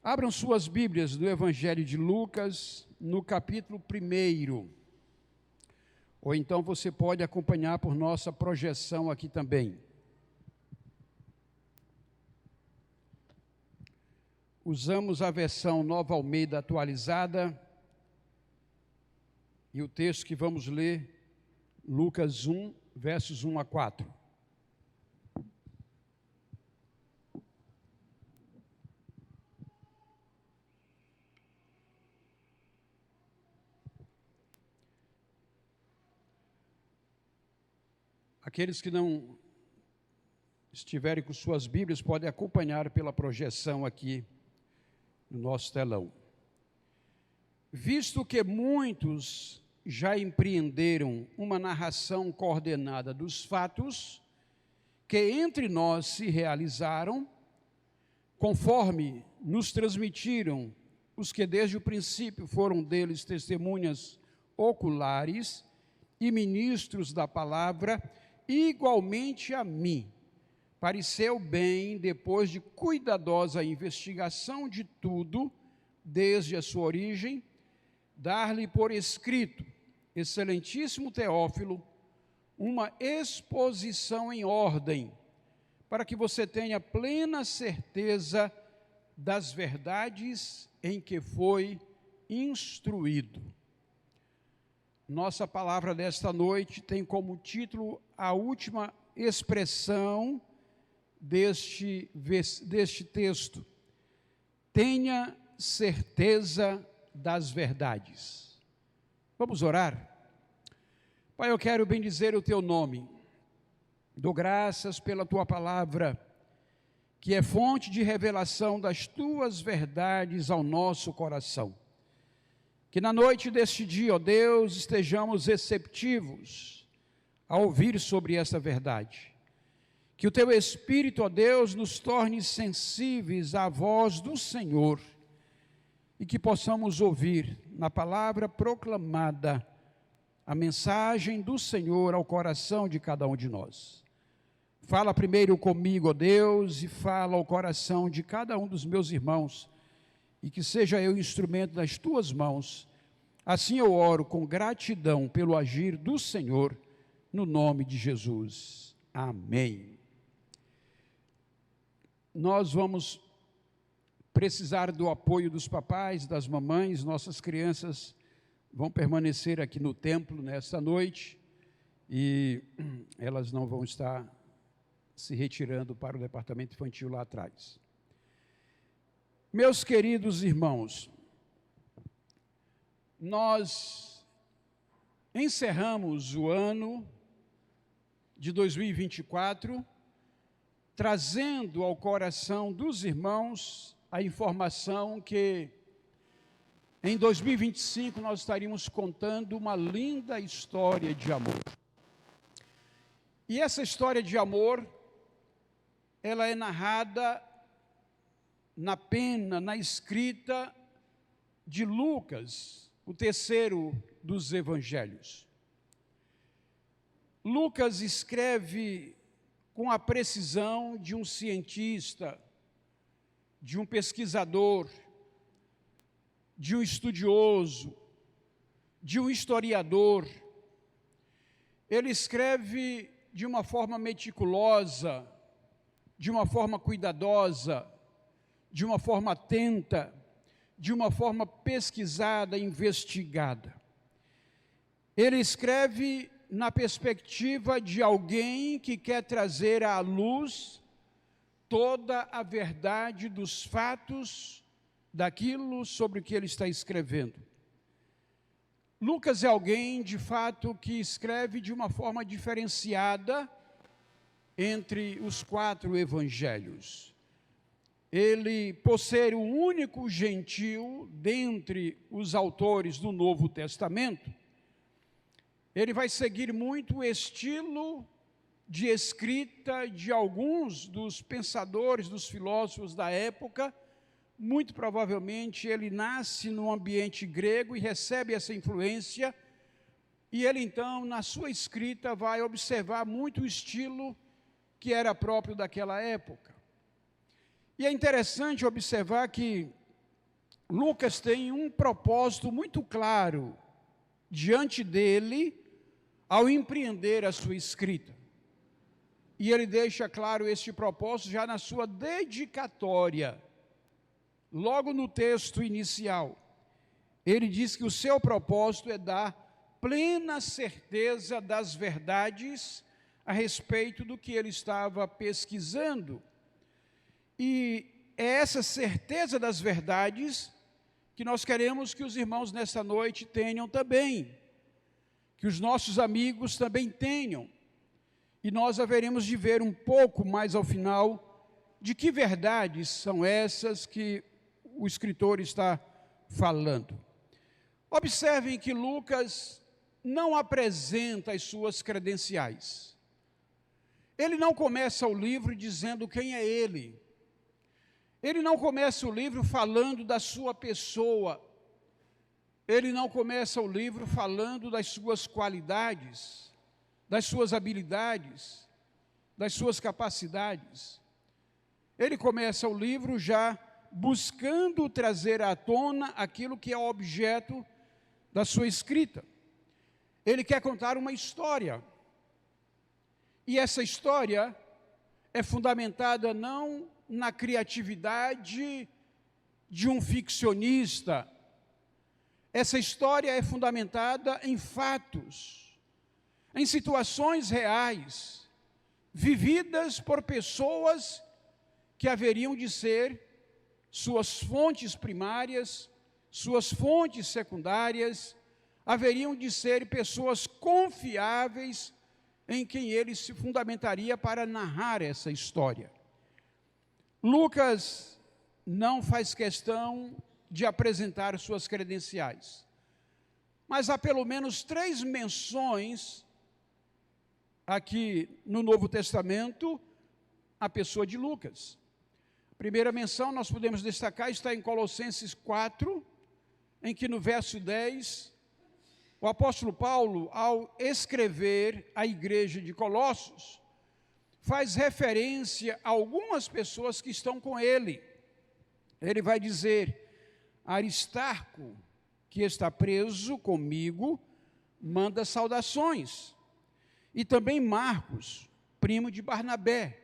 Abram suas Bíblias do Evangelho de Lucas, no capítulo 1. Ou então você pode acompanhar por nossa projeção aqui também. Usamos a versão Nova Almeida atualizada. E o texto que vamos ler, Lucas 1, versos 1 a 4. Aqueles que não estiverem com suas Bíblias podem acompanhar pela projeção aqui no nosso telão. Visto que muitos já empreenderam uma narração coordenada dos fatos que entre nós se realizaram, conforme nos transmitiram os que desde o princípio foram deles testemunhas oculares e ministros da palavra, igualmente a mim, pareceu bem, depois de cuidadosa investigação de tudo, desde a sua origem, dar-lhe por escrito, excelentíssimo Teófilo, uma exposição em ordem, para que você tenha plena certeza das verdades em que foi instruído. Nossa palavra desta noite tem como título a última expressão deste texto. Tenha certeza das verdades. Vamos orar? Pai, eu quero bendizer o teu nome. Dou graças pela tua palavra, que é fonte de revelação das tuas verdades ao nosso coração. Que na noite deste dia, ó Deus, estejamos receptivos a ouvir sobre essa verdade. Que o teu Espírito, ó Deus, nos torne sensíveis à voz do Senhor e que possamos ouvir na palavra proclamada a mensagem do Senhor ao coração de cada um de nós. Fala primeiro comigo, ó Deus, e fala ao coração de cada um dos meus irmãos, e que seja eu instrumento das tuas mãos. Assim eu oro com gratidão pelo agir do Senhor, no nome de Jesus. Amém. Nós vamos precisar do apoio dos papais, das mamães. Nossas crianças vão permanecer aqui no templo nesta noite e elas não vão estar se retirando para o departamento infantil lá atrás. Meus queridos irmãos, nós encerramos o ano de 2024, trazendo ao coração dos irmãos a informação que em 2025 nós estaríamos contando uma linda história de amor. E essa história de amor, ela é narrada na pena, na escrita de Lucas, o terceiro dos evangelhos. Lucas escreve com a precisão de um cientista, de um pesquisador, de um estudioso, de um historiador. Ele escreve de uma forma meticulosa, de uma forma cuidadosa, de uma forma atenta, de uma forma pesquisada, investigada. Ele escreve na perspectiva de alguém que quer trazer à luz toda a verdade dos fatos daquilo sobre o que ele está escrevendo. Lucas é alguém, de fato, que escreve de uma forma diferenciada entre os 4 evangelhos. Ele, por ser o único gentil dentre os autores do Novo Testamento, ele vai seguir muito o estilo de escrita de alguns dos pensadores, dos filósofos da época. Muito provavelmente ele nasce num ambiente grego e recebe essa influência, e ele então, na sua escrita, vai observar muito o estilo que era próprio daquela época. E é interessante observar que Lucas tem um propósito muito claro diante dele ao empreender a sua escrita. E ele deixa claro este propósito já na sua dedicatória, logo no texto inicial. Ele diz que o seu propósito é dar plena certeza das verdades a respeito do que ele estava pesquisando. E é essa certeza das verdades que nós queremos que os irmãos nesta noite tenham também, que os nossos amigos também tenham. E nós haveremos de ver um pouco mais ao final de que verdades são essas que o escritor está falando. Observem que Lucas não apresenta as suas credenciais. Ele não começa o livro dizendo quem é ele. Ele não começa o livro falando da sua pessoa. Ele não começa o livro falando das suas qualidades, das suas habilidades, das suas capacidades. Ele começa o livro já buscando trazer à tona aquilo que é objeto da sua escrita. Ele quer contar uma história. E essa história é fundamentada não na criatividade de um ficcionista. Essa história é fundamentada em fatos, em situações reais, vividas por pessoas que haveriam de ser suas fontes primárias, suas fontes secundárias, haveriam de ser pessoas confiáveis em quem ele se fundamentaria para narrar essa história. Lucas não faz questão de apresentar suas credenciais, mas há pelo menos 3 menções aqui no Novo Testamento à pessoa de Lucas. A primeira menção nós podemos destacar está em Colossenses 4, em que no verso 10, o apóstolo Paulo, ao escrever à igreja de Colossos, faz referência a algumas pessoas que estão com ele. Ele vai dizer: Aristarco, que está preso comigo, manda saudações. E também Marcos, primo de Barnabé,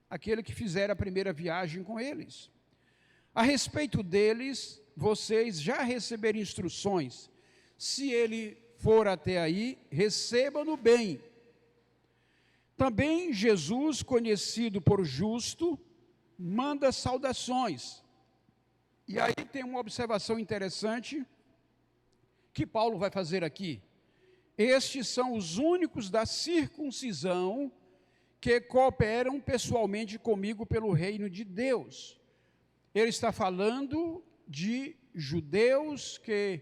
aquele que fizera a primeira viagem com eles. A respeito deles, vocês já receberam instruções. Se ele for até aí, receba-no bem. Também Jesus, conhecido por justo, manda saudações. E aí tem uma observação interessante que Paulo vai fazer aqui. Estes são os únicos da circuncisão que cooperam pessoalmente comigo pelo reino de Deus. Ele está falando de judeus que,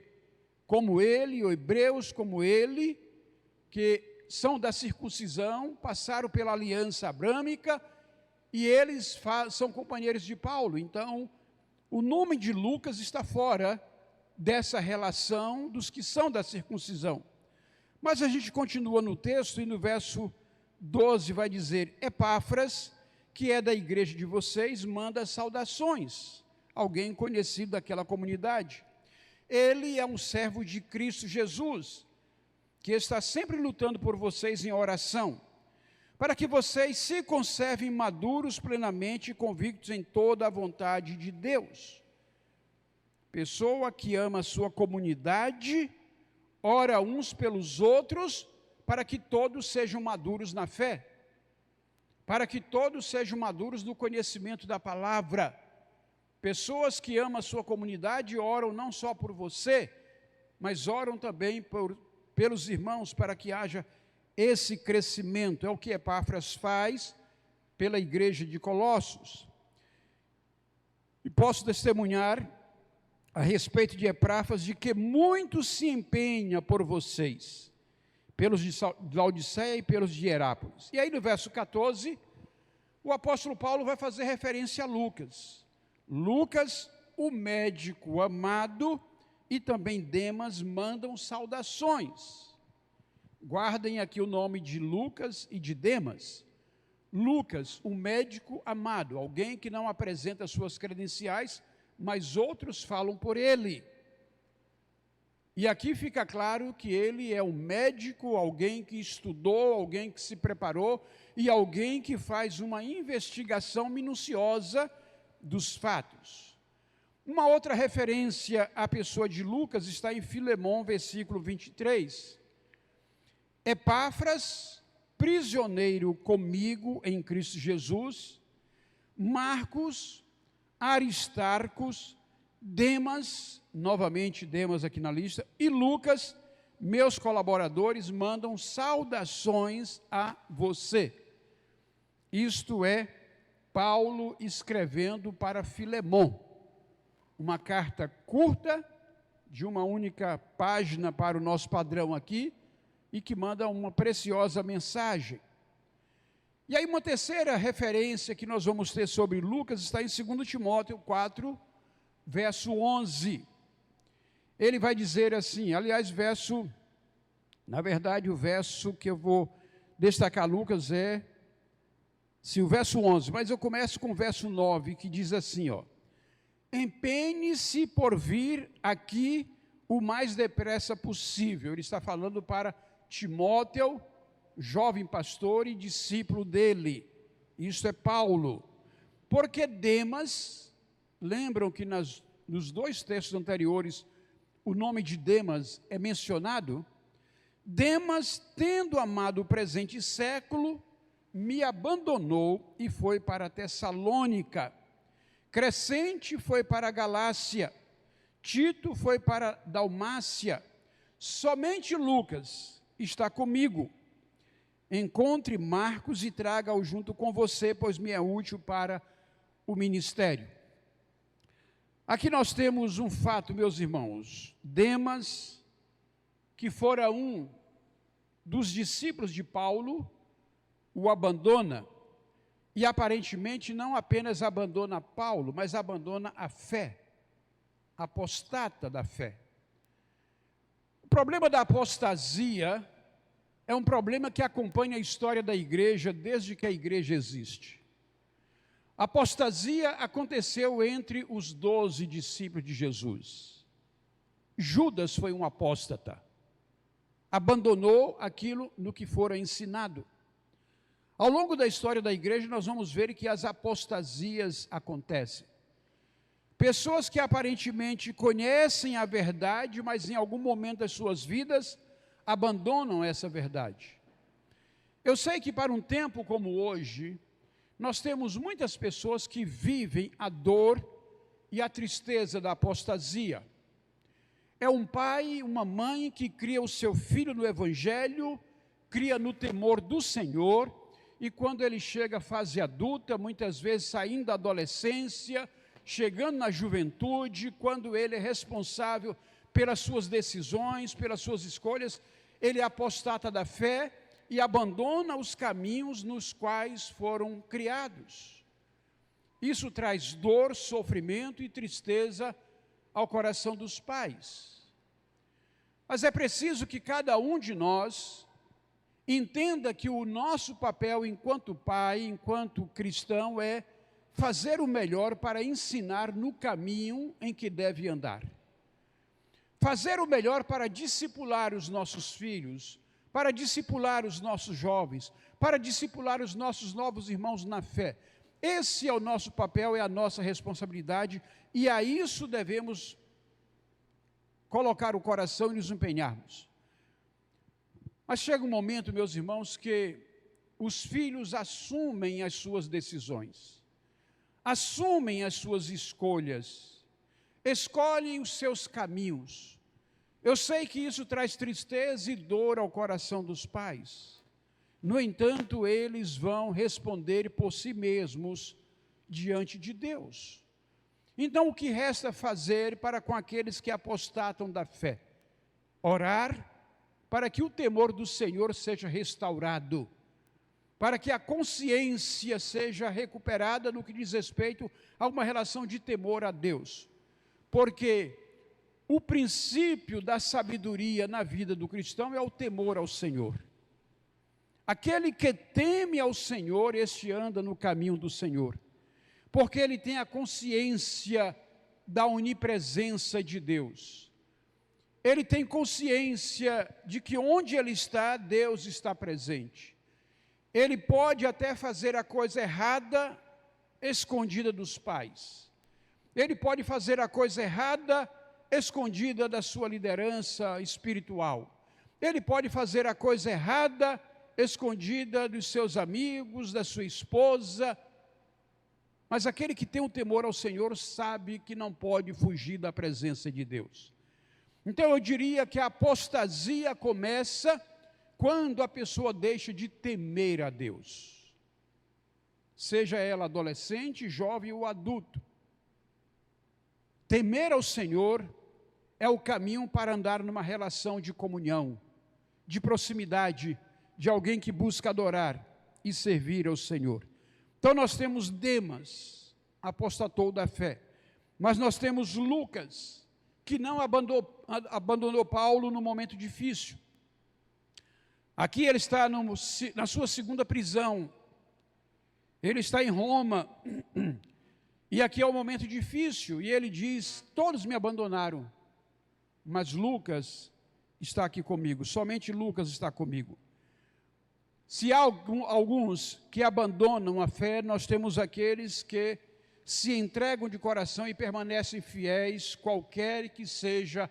como ele, ou hebreus como ele, que são da circuncisão, passaram pela aliança abrâmica, e eles são companheiros de Paulo. Então, o nome de Lucas está fora dessa relação dos que são da circuncisão. Mas a gente continua no texto, e no verso 12 vai dizer: Epáfras, que é da igreja de vocês, manda saudações. Alguém conhecido daquela comunidade. Ele é um servo de Cristo Jesus, que está sempre lutando por vocês em oração, para que vocês se conservem maduros plenamente e convictos em toda a vontade de Deus. Pessoa que ama a sua comunidade, ora uns pelos outros, para que todos sejam maduros na fé, para que todos sejam maduros no conhecimento da palavra. Pessoas que amam a sua comunidade oram não só por você, mas oram também pelos irmãos, para que haja esse crescimento. É o que Epáfras faz pela igreja de Colossos. E posso testemunhar a respeito de Epáfras, de que muito se empenha por vocês, pelos de Laodiceia e pelos de Hierápolis. E aí no verso 14, o apóstolo Paulo vai fazer referência a Lucas. Lucas, o médico amado, e também Demas mandam saudações. Guardem aqui o nome de Lucas e de Demas. Lucas, o médico amado, alguém que não apresenta suas credenciais, mas outros falam por ele. E aqui fica claro que ele é um médico, alguém que estudou, alguém que se preparou e alguém que faz uma investigação minuciosa dos fatos. Uma outra referência à pessoa de Lucas está em Filemão, versículo 23. Epáfras, prisioneiro comigo em Cristo Jesus, Marcos, Aristarcos, Demas, novamente Demas aqui na lista, e Lucas, meus colaboradores, mandam saudações a você. Isto é, Paulo escrevendo para Filemão, uma carta curta, de uma única página para o nosso padrão aqui, e que manda uma preciosa mensagem. E aí uma terceira referência que nós vamos ter sobre Lucas está em 2 Timóteo 4, verso 11. Ele vai dizer assim, aliás, na verdade o verso que eu vou destacar Lucas é, sim, o verso 11, mas eu começo com o verso 9, que diz assim, ó: empenhe-se por vir aqui o mais depressa possível. Ele está falando para Timóteo, jovem pastor e discípulo dele. Isso é Paulo. Porque Demas, lembram que nos dois textos anteriores, o nome de Demas é mencionado? Demas, tendo amado o presente século, me abandonou e foi para Tessalônica. Crescente foi para a Galácia, Tito foi para a Dalmácia, somente Lucas está comigo. Encontre Marcos e traga-o junto com você, pois me é útil para o ministério. Aqui nós temos um fato, meus irmãos. Demas, que fora um dos discípulos de Paulo, o abandona. E aparentemente não apenas abandona Paulo, mas abandona a fé, apostata da fé. O problema da apostasia é um problema que acompanha a história da igreja desde que a igreja existe. A apostasia aconteceu entre os 12 discípulos de Jesus. Judas foi um apóstata, abandonou aquilo no que fora ensinado. Ao longo da história da igreja, nós vamos ver que as apostasias acontecem. Pessoas que aparentemente conhecem a verdade, mas em algum momento das suas vidas, abandonam essa verdade. Eu sei que para um tempo como hoje, nós temos muitas pessoas que vivem a dor e a tristeza da apostasia. É um pai, uma mãe que cria o seu filho no Evangelho, cria no temor do Senhor, e quando ele chega à fase adulta, muitas vezes saindo da adolescência, chegando na juventude, quando ele é responsável pelas suas decisões, pelas suas escolhas, ele apostata da fé e abandona os caminhos nos quais foram criados. Isso traz dor, sofrimento e tristeza ao coração dos pais. Mas é preciso que cada um de nós entenda que o nosso papel enquanto pai, enquanto cristão, é fazer o melhor para ensinar no caminho em que deve andar. Fazer o melhor para discipular os nossos filhos, para discipular os nossos jovens, para discipular os nossos novos irmãos na fé. Esse é o nosso papel, é a nossa responsabilidade, e a isso devemos colocar o coração e nos empenharmos. Mas chega um momento, meus irmãos, que os filhos assumem as suas decisões, assumem as suas escolhas, escolhem os seus caminhos. Eu sei que isso traz tristeza e dor ao coração dos pais. No entanto, eles vão responder por si mesmos diante de Deus. Então, o que resta fazer para com aqueles que apostatam da fé? Orar para que o temor do Senhor seja restaurado, para que a consciência seja recuperada no que diz respeito a uma relação de temor a Deus. Porque o princípio da sabedoria na vida do cristão é o temor ao Senhor. Aquele que teme ao Senhor, este anda no caminho do Senhor, porque ele tem a consciência da onipresença de Deus. Ele tem consciência de que onde ele está, Deus está presente. Ele pode até fazer a coisa errada, escondida dos pais. Ele pode fazer a coisa errada, escondida da sua liderança espiritual. Ele pode fazer a coisa errada, escondida dos seus amigos, da sua esposa. Mas aquele que tem o temor ao Senhor sabe que não pode fugir da presença de Deus. Então eu diria que a apostasia começa quando a pessoa deixa de temer a Deus. Seja ela adolescente, jovem ou adulto. Temer ao Senhor é o caminho para andar numa relação de comunhão, de proximidade, de alguém que busca adorar e servir ao Senhor. Então nós temos Demas, apostatou da fé, mas nós temos Lucas, que não abandonou Paulo no momento difícil. Aqui ele está na sua segunda prisão, ele está em Roma, e aqui é um momento difícil, e ele diz, todos me abandonaram, mas Lucas está aqui comigo, somente Lucas está comigo. Se há alguns que abandonam a fé, nós temos aqueles que se entregam de coração e permanecem fiéis, qualquer que seja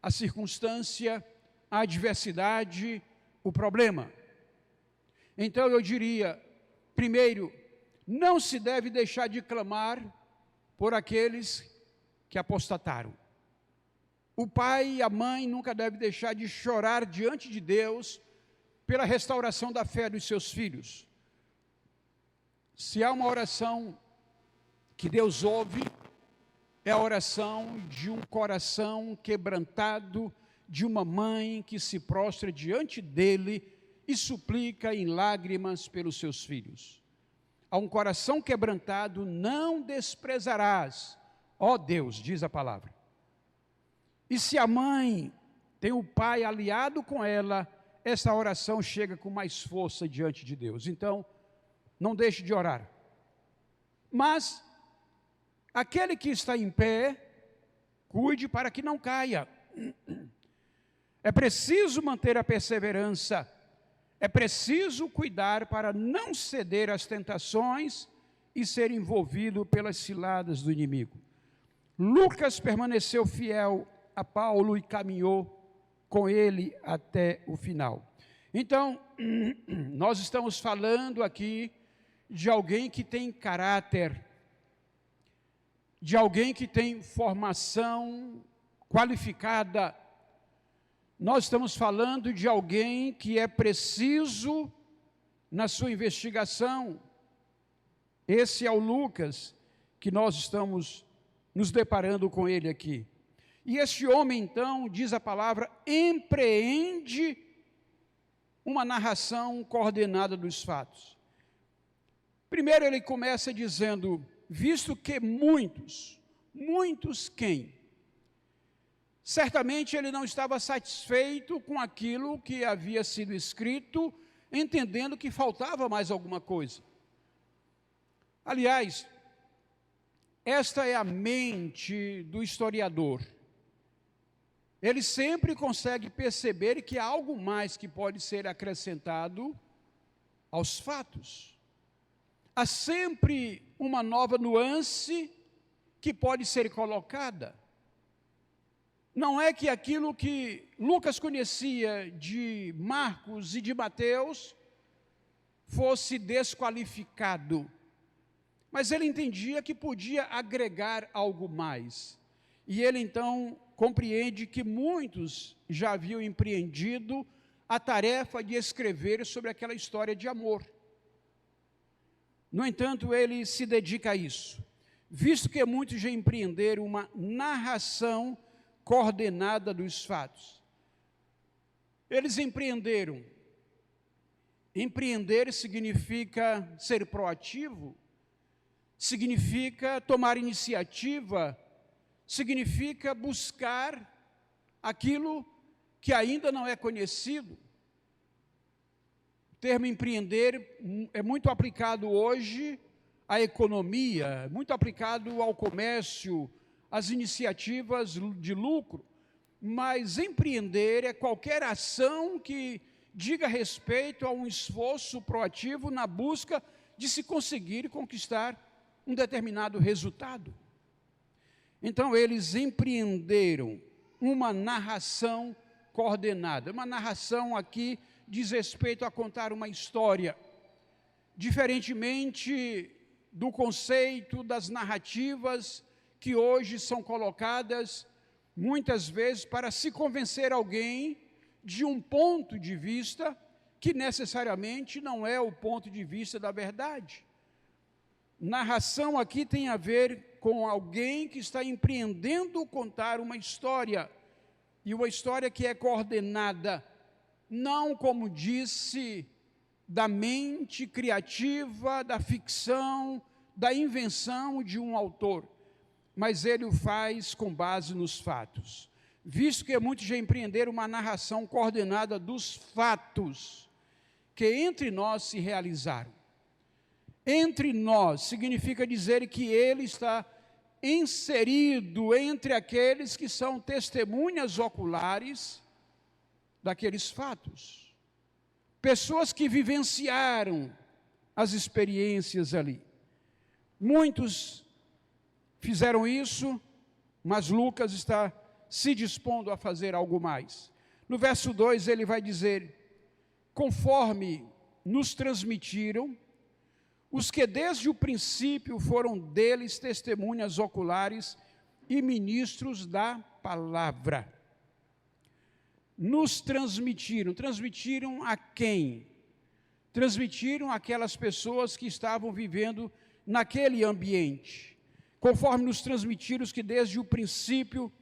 a circunstância, a adversidade, o problema. Então eu diria, primeiro, não se deve deixar de clamar por aqueles que apostataram. O pai e a mãe nunca devem deixar de chorar diante de Deus pela restauração da fé dos seus filhos. Se há uma oração que Deus ouve, é a oração de um coração quebrantado, de uma mãe que se prostra diante dele e suplica em lágrimas pelos seus filhos. A um coração quebrantado não desprezarás, ó Deus, diz a palavra. E se a mãe tem o pai aliado com ela, essa oração chega com mais força diante de Deus. Então, não deixe de orar. Mas, aquele que está em pé, cuide para que não caia. É preciso manter a perseverança. É preciso cuidar para não ceder às tentações e ser envolvido pelas ciladas do inimigo. Lucas permaneceu fiel a Paulo e caminhou com ele até o final. Então, nós estamos falando aqui de alguém que tem caráter, de alguém que tem formação qualificada. Nós estamos falando de alguém que é preciso na sua investigação. Esse é o Lucas que nós estamos nos deparando com ele aqui. E este homem, então, diz a palavra, empreende uma narração coordenada dos fatos. Primeiro ele começa dizendo, visto que muitos quem? Certamente ele não estava satisfeito com aquilo que havia sido escrito, entendendo que faltava mais alguma coisa. Aliás, esta é a mente do historiador. Ele sempre consegue perceber que há algo mais que pode ser acrescentado aos fatos. Há sempre uma nova nuance que pode ser colocada. Não é que aquilo que Lucas conhecia de Marcos e de Mateus fosse desqualificado, mas ele entendia que podia agregar algo mais. E ele então compreende que muitos já haviam empreendido a tarefa de escrever sobre aquela história de amor. No entanto, ele se dedica a isso, visto que muitos já empreenderam uma narração coordenada dos fatos. Eles empreenderam. Empreender significa ser proativo, significa tomar iniciativa, significa buscar aquilo que ainda não é conhecido. O termo empreender é muito aplicado hoje à economia, muito aplicado ao comércio, as iniciativas de lucro, mas empreender é qualquer ação que diga respeito a um esforço proativo na busca de se conseguir e conquistar um determinado resultado. Então, eles empreenderam uma narração coordenada. Uma narração aqui diz respeito a contar uma história, diferentemente do conceito das narrativas que hoje são colocadas, muitas vezes, para se convencer alguém de um ponto de vista que necessariamente não é o ponto de vista da verdade. Narração aqui tem a ver com alguém que está empreendendo contar uma história, e uma história que é coordenada, não, como disse, da mente criativa, da ficção, da invenção de um autor, mas ele o faz com base nos fatos. Visto que muitos já empreenderam uma narração coordenada dos fatos que entre nós se realizaram. Entre nós significa dizer que ele está inserido entre aqueles que são testemunhas oculares daqueles fatos. Pessoas que vivenciaram as experiências ali. Muitos fizeram isso, mas Lucas está se dispondo a fazer algo mais. No verso 2 ele vai dizer: conforme nos transmitiram os que desde o princípio foram deles testemunhas oculares e ministros da palavra. Nos transmitiram. Transmitiram a quem? Transmitiram aquelas pessoas que estavam vivendo naquele ambiente. Conforme nos transmitiram os que desde o princípio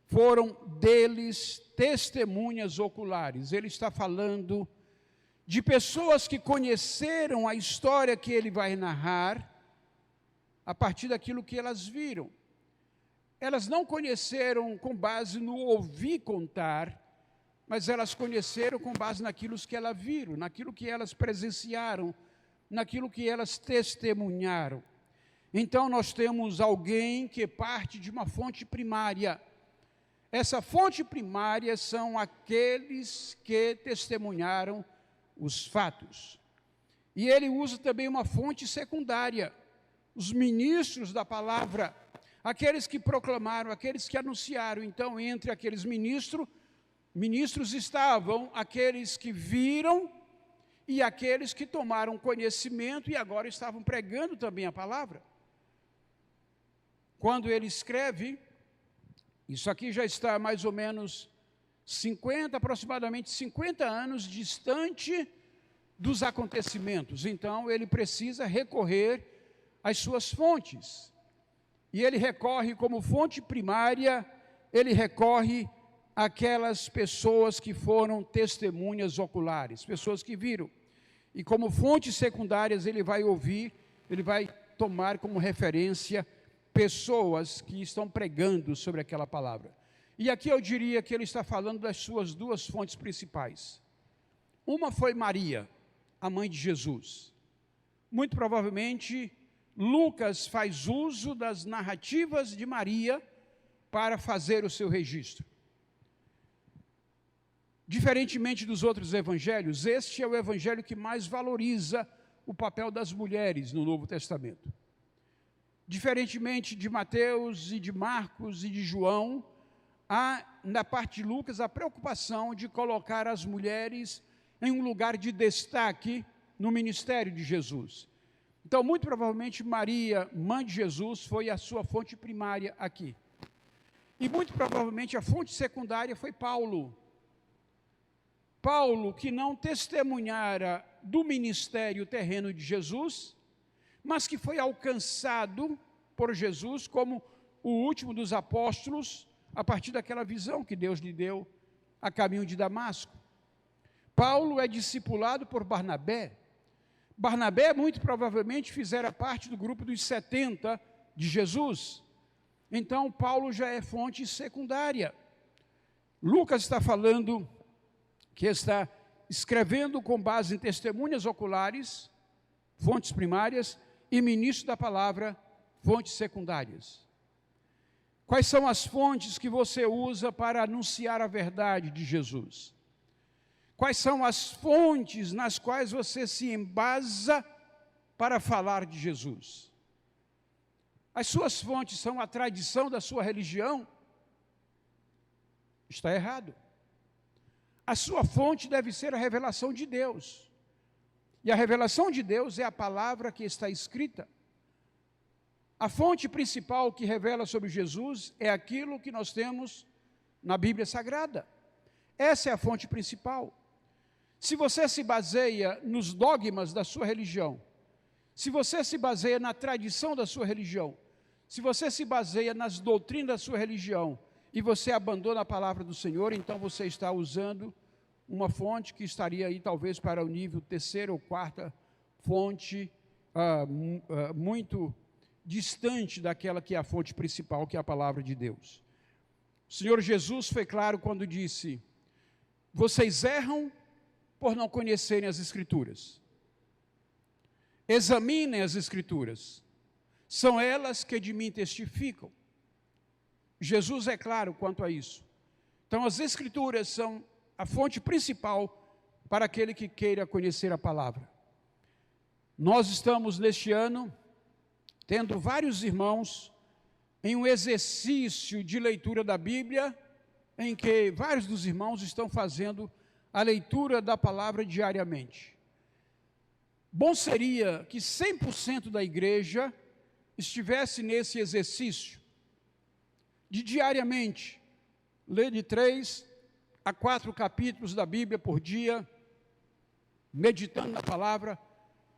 foram deles testemunhas oculares. Ele está falando de pessoas que conheceram a história que ele vai narrar a partir daquilo que elas viram. Elas não conheceram com base no ouvir contar, mas elas conheceram com base naquilo que elas viram, naquilo que elas presenciaram, naquilo que elas testemunharam. Então nós temos alguém que parte de uma fonte primária. Essa fonte primária são aqueles que testemunharam os fatos. E ele usa também uma fonte secundária, os ministros da palavra, aqueles que proclamaram, aqueles que anunciaram. Então, entre aqueles ministros estavam aqueles que viram e aqueles que tomaram conhecimento e agora estavam pregando também a palavra. Quando ele escreve, isso aqui já está mais ou menos aproximadamente 50 anos distante dos acontecimentos. Então, ele precisa recorrer às suas fontes. E ele recorre como fonte primária, ele recorre àquelas pessoas que foram testemunhas oculares, pessoas que viram. E como fontes secundárias, ele vai ouvir, ele vai tomar como referência pessoas que estão pregando sobre aquela palavra. E aqui eu diria que ele está falando das suas duas fontes principais. Uma foi Maria, a mãe de Jesus. Muito provavelmente, Lucas faz uso das narrativas de Maria para fazer o seu registro. Diferentemente dos outros evangelhos, este é o evangelho que mais valoriza o papel das mulheres no Novo Testamento. Diferentemente de Mateus e de Marcos e de João, há na parte de Lucas a preocupação de colocar as mulheres em um lugar de destaque no ministério de Jesus. Então, muito provavelmente, Maria, mãe de Jesus, foi a sua fonte primária aqui. E muito provavelmente a fonte secundária foi Paulo. Paulo, que não testemunhara do ministério terreno de Jesus, mas que foi alcançado por Jesus como o último dos apóstolos, a partir daquela visão que Deus lhe deu a caminho de Damasco. Paulo é discipulado por Barnabé. Barnabé, muito provavelmente, fizera parte do grupo dos 70 de Jesus. Então, Paulo já é fonte secundária. Lucas está falando que está escrevendo com base em testemunhas oculares, fontes primárias, e ministro da palavra, fontes secundárias. Quais são as fontes que você usa para anunciar a verdade de Jesus? Quais são as fontes nas quais você se embasa para falar de Jesus? As suas fontes são a tradição da sua religião? Está errado. A sua fonte deve ser a revelação de Deus. E a revelação de Deus é a palavra que está escrita. A fonte principal que revela sobre Jesus é aquilo que nós temos na Bíblia Sagrada. Essa é a fonte principal. Se você se baseia nos dogmas da sua religião, se você se baseia na tradição da sua religião, se você se baseia nas doutrinas da sua religião e você abandona a palavra do Senhor, então você está usando uma fonte que estaria aí talvez para o nível terceira ou quarta fonte, muito distante daquela que é a fonte principal, que é a palavra de Deus. O Senhor Jesus foi claro quando disse: vocês erram por não conhecerem as Escrituras. Examinem as Escrituras, são elas que de mim testificam. Jesus é claro quanto a isso. Então as Escrituras são a fonte principal para aquele que queira conhecer a palavra. Nós estamos neste ano tendo vários irmãos em um exercício de leitura da Bíblia, em que vários dos irmãos estão fazendo a leitura da palavra diariamente. Bom seria que 100% da igreja estivesse nesse exercício de diariamente ler de 3 a 4 capítulos da Bíblia por dia, meditando na palavra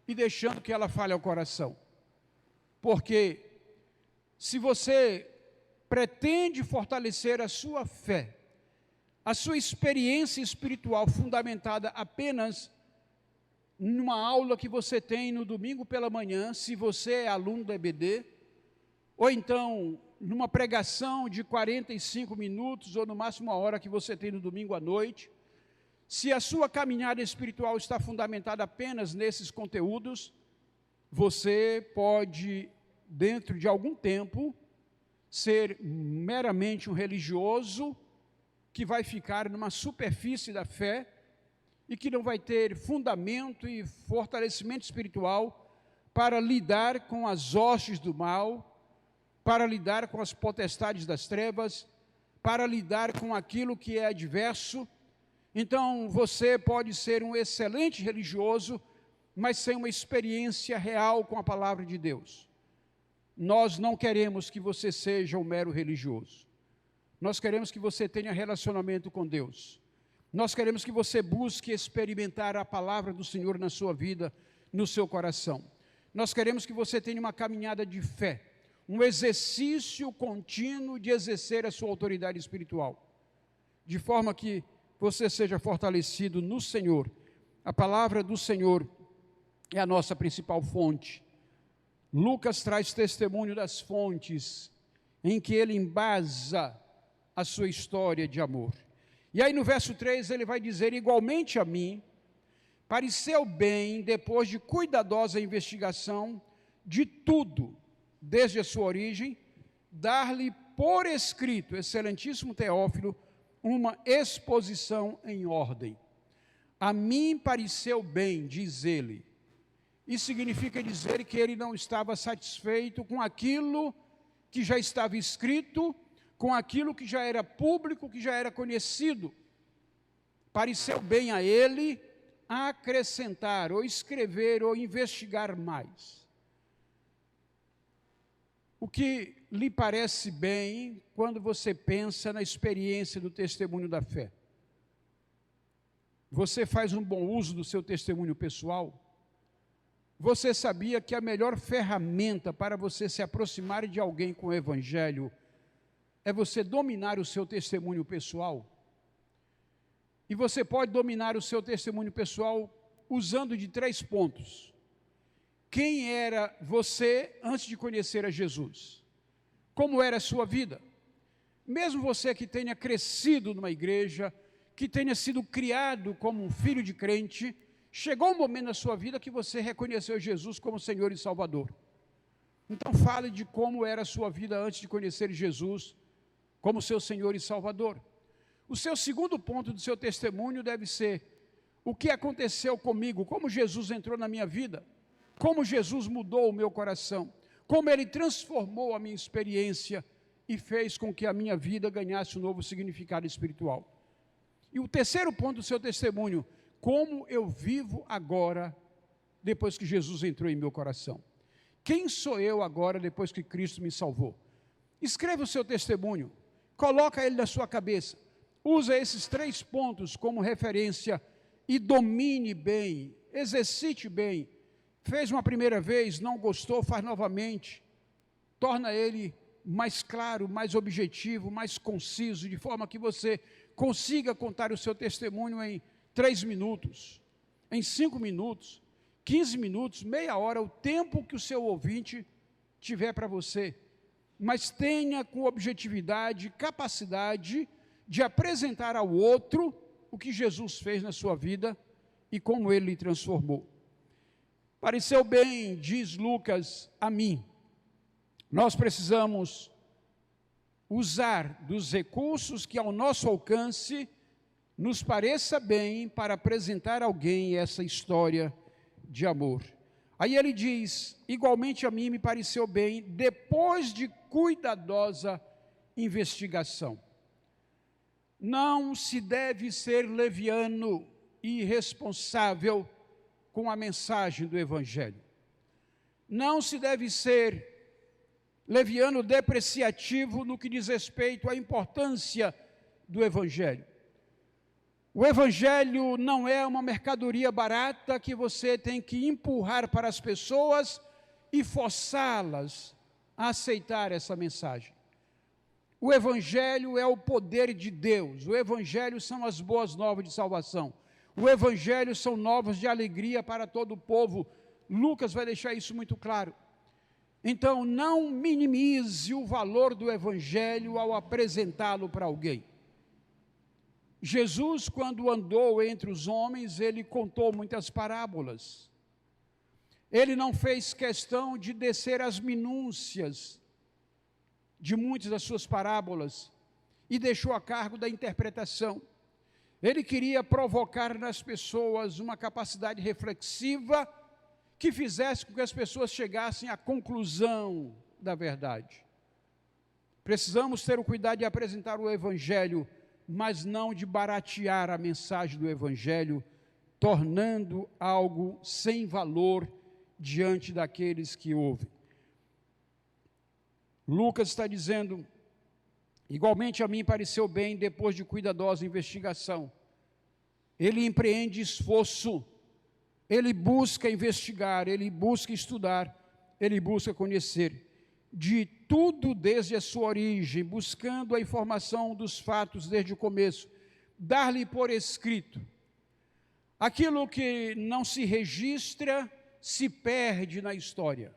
e deixando que ela fale ao coração. Porque se você pretende fortalecer a sua fé, a sua experiência espiritual fundamentada apenas numa aula que você tem no domingo pela manhã, se você é aluno da EBD, ou então numa pregação de 45 minutos, ou no máximo uma hora que você tem no domingo à noite, se a sua caminhada espiritual está fundamentada apenas nesses conteúdos, você pode, dentro de algum tempo, ser meramente um religioso que vai ficar numa superfície da fé e que não vai ter fundamento e fortalecimento espiritual para lidar com as hostes do mal, para lidar com as potestades das trevas, para lidar com aquilo que é adverso. Então, você pode ser um excelente religioso, mas sem uma experiência real com a palavra de Deus. Nós não queremos que você seja um mero religioso. Nós queremos que você tenha relacionamento com Deus. Nós queremos que você busque experimentar a palavra do Senhor na sua vida, no seu coração. Nós queremos que você tenha uma caminhada de fé, um exercício contínuo de exercer a sua autoridade espiritual, de forma que você seja fortalecido no Senhor. A palavra do Senhor é a nossa principal fonte. Lucas traz testemunho das fontes em que ele embasa a sua história de amor. E aí no verso 3 ele vai dizer: igualmente a mim, pareceu bem, depois de cuidadosa investigação de tudo, desde a sua origem, dar-lhe por escrito, excelentíssimo Teófilo, uma exposição em ordem. A mim pareceu bem, diz ele. Isso significa dizer que ele não estava satisfeito com aquilo que já estava escrito, com aquilo que já era público, que já era conhecido. Pareceu bem a ele acrescentar, ou escrever, ou investigar mais. O que lhe parece bem quando você pensa na experiência do testemunho da fé? Você faz um bom uso do seu testemunho pessoal? Você sabia que a melhor ferramenta para você se aproximar de alguém com o Evangelho é você dominar o seu testemunho pessoal? E você pode dominar o seu testemunho pessoal usando de 3 pontos. Quem era você antes de conhecer a Jesus? Como era a sua vida? Mesmo você que tenha crescido numa igreja, que tenha sido criado como um filho de crente, chegou um momento na sua vida que você reconheceu Jesus como Senhor e Salvador. Então fale de como era a sua vida antes de conhecer Jesus, como seu Senhor e Salvador. O seu segundo ponto do seu testemunho deve ser o que aconteceu comigo, como Jesus entrou na minha vida, como Jesus mudou o meu coração, como Ele transformou a minha experiência e fez com que a minha vida ganhasse um novo significado espiritual. E o terceiro ponto do seu testemunho, como eu vivo agora, depois que Jesus entrou em meu coração. Quem sou eu agora, depois que Cristo me salvou? Escreva o seu testemunho, coloca ele na sua cabeça, usa esses 3 pontos como referência e domine bem, exercite bem. Fez uma primeira vez, não gostou, faz novamente. Torna ele mais claro, mais objetivo, mais conciso, de forma que você consiga contar o seu testemunho em 3 minutos, em 5 minutos, 15 minutos, meia hora, o tempo que o seu ouvinte tiver para você. Mas tenha com objetividade, capacidade de apresentar ao outro o que Jesus fez na sua vida e como Ele lhe transformou. Pareceu bem, diz Lucas, a mim. Nós precisamos usar dos recursos que ao nosso alcance nos pareça bem para apresentar a alguém essa história de amor. Aí ele diz, igualmente a mim me pareceu bem, depois de cuidadosa investigação. Não se deve ser leviano e irresponsável com a mensagem do Evangelho. Não se deve ser leviano depreciativo no que diz respeito à importância do Evangelho. O Evangelho não é uma mercadoria barata que você tem que empurrar para as pessoas e forçá-las a aceitar essa mensagem. O Evangelho é o poder de Deus, o Evangelho são as boas novas de salvação, o Evangelho são novas de alegria para todo o povo. Lucas vai deixar isso muito claro. Então, não minimize o valor do Evangelho ao apresentá-lo para alguém. Jesus, quando andou entre os homens, ele contou muitas parábolas. Ele não fez questão de descer às minúcias de muitas das suas parábolas e deixou a cargo da interpretação. Ele queria provocar nas pessoas uma capacidade reflexiva que fizesse com que as pessoas chegassem à conclusão da verdade. Precisamos ter o cuidado de apresentar o Evangelho, mas não de baratear a mensagem do Evangelho, tornando algo sem valor diante daqueles que ouvem. Lucas está dizendo, igualmente a mim pareceu bem, depois de cuidadosa investigação. Ele empreende esforço, ele busca investigar, ele busca estudar, ele busca conhecer de tudo desde a sua origem, buscando a informação dos fatos desde o começo, dar-lhe por escrito. Aquilo que não se registra se perde na história.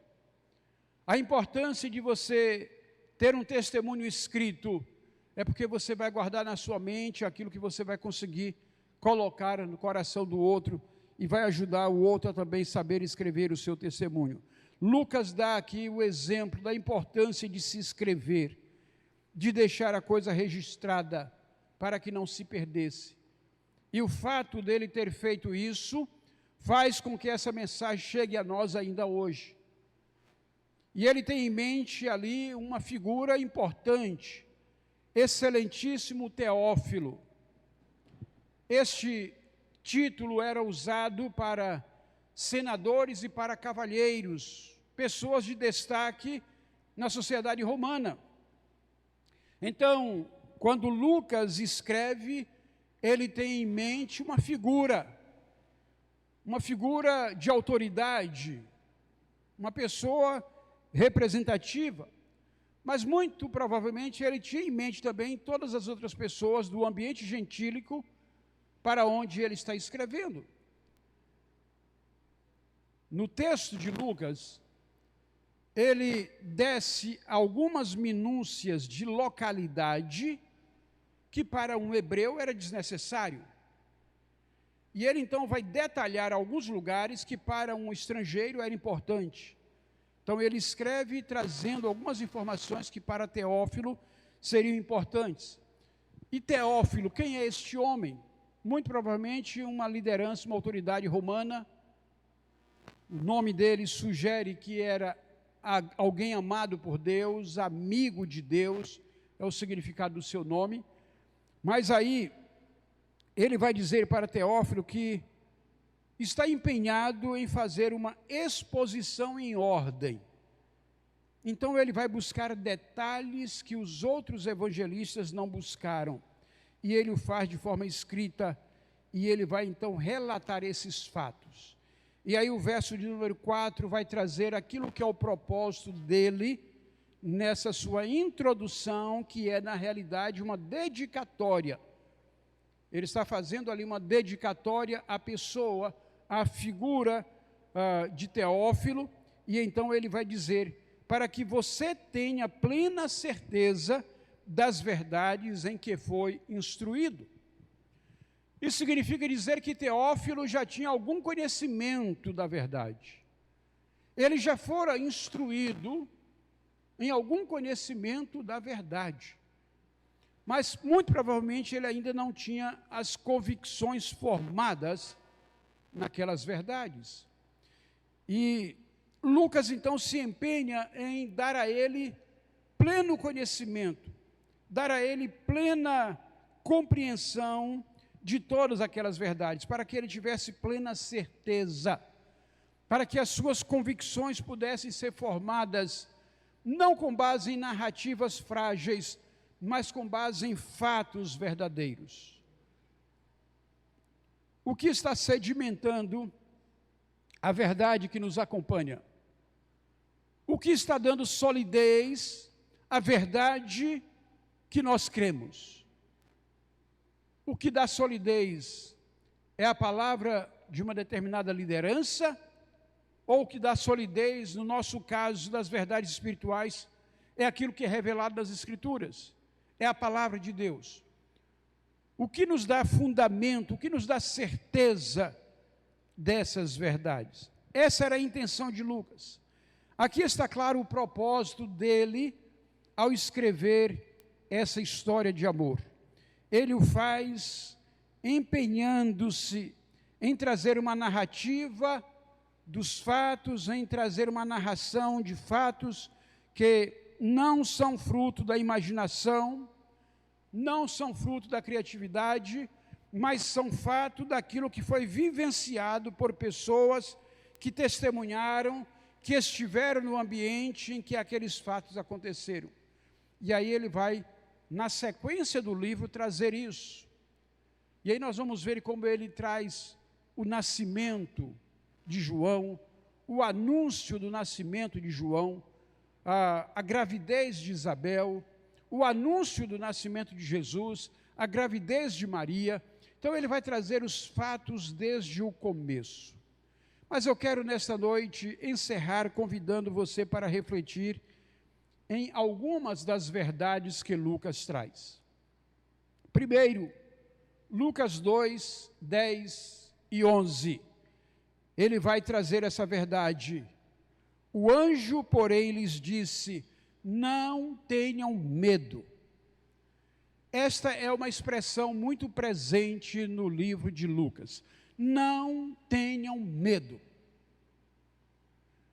A importância de você ter um testemunho escrito é porque você vai guardar na sua mente aquilo que você vai conseguir colocar no coração do outro e vai ajudar o outro a também saber escrever o seu testemunho. Lucas dá aqui o exemplo da importância de se escrever, de deixar a coisa registrada para que não se perdesse. E o fato dele ter feito isso faz com que essa mensagem chegue a nós ainda hoje. E ele tem em mente ali uma figura importante, excelentíssimo Teófilo. Este título era usado para senadores e para cavalheiros, pessoas de destaque na sociedade romana. Então, quando Lucas escreve, ele tem em mente uma figura de autoridade, uma pessoa representativa, mas muito provavelmente ele tinha em mente também todas as outras pessoas do ambiente gentílico para onde ele está escrevendo. No texto de Lucas, ele desce algumas minúcias de localidade que para um hebreu era desnecessário. E ele então vai detalhar alguns lugares que para um estrangeiro era importante. Então ele escreve trazendo algumas informações que para Teófilo seriam importantes. E Teófilo, quem é este homem? Muito provavelmente uma liderança, uma autoridade romana. O nome dele sugere que era alguém amado por Deus, amigo de Deus, é o significado do seu nome. Mas aí, ele vai dizer para Teófilo que está empenhado em fazer uma exposição em ordem. Então ele vai buscar detalhes que os outros evangelistas não buscaram. E ele o faz de forma escrita, e ele vai então relatar esses fatos. E aí o verso de número 4 vai trazer aquilo que é o propósito dele, nessa sua introdução, que é na realidade uma dedicatória. Ele está fazendo ali uma dedicatória à pessoa, à figura de Teófilo, e então ele vai dizer: para que você tenha plena certeza das verdades em que foi instruído. Isso significa dizer que Teófilo já tinha algum conhecimento da verdade. Ele já fora instruído em algum conhecimento da verdade. Mas, muito provavelmente, ele ainda não tinha as convicções formadas naquelas verdades. E Lucas, então, se empenha em dar a ele pleno conhecimento, dar a ele plena compreensão de todas aquelas verdades, para que ele tivesse plena certeza, para que as suas convicções pudessem ser formadas, não com base em narrativas frágeis, mas com base em fatos verdadeiros. O que está sedimentando a verdade que nos acompanha? O que está dando solidez à verdade que nós cremos? O que dá solidez é a palavra de uma determinada liderança, ou o que dá solidez, no nosso caso, das verdades espirituais, é aquilo que é revelado nas Escrituras, é a palavra de Deus. O que nos dá fundamento, o que nos dá certeza dessas verdades? Essa era a intenção de Lucas. Aqui está claro o propósito dele ao escrever essa história de amor. Ele o faz empenhando-se em trazer uma narrativa dos fatos, em trazer uma narração de fatos que não são fruto da imaginação, não são fruto da criatividade, mas são fato daquilo que foi vivenciado por pessoas que testemunharam, que estiveram no ambiente em que aqueles fatos aconteceram. E aí ele vai, na sequência do livro, trazer isso. E aí nós vamos ver como ele traz o nascimento de João, o anúncio do nascimento de João, a gravidez de Isabel, o anúncio do nascimento de Jesus, a gravidez de Maria. Então ele vai trazer os fatos desde o começo. Mas eu quero nesta noite encerrar convidando você para refletir em algumas das verdades que Lucas traz. Primeiro, Lucas 2, 10 e 11. Ele vai trazer essa verdade. O anjo, porém, lhes disse: não tenham medo. Esta é uma expressão muito presente no livro de Lucas. Não tenham medo.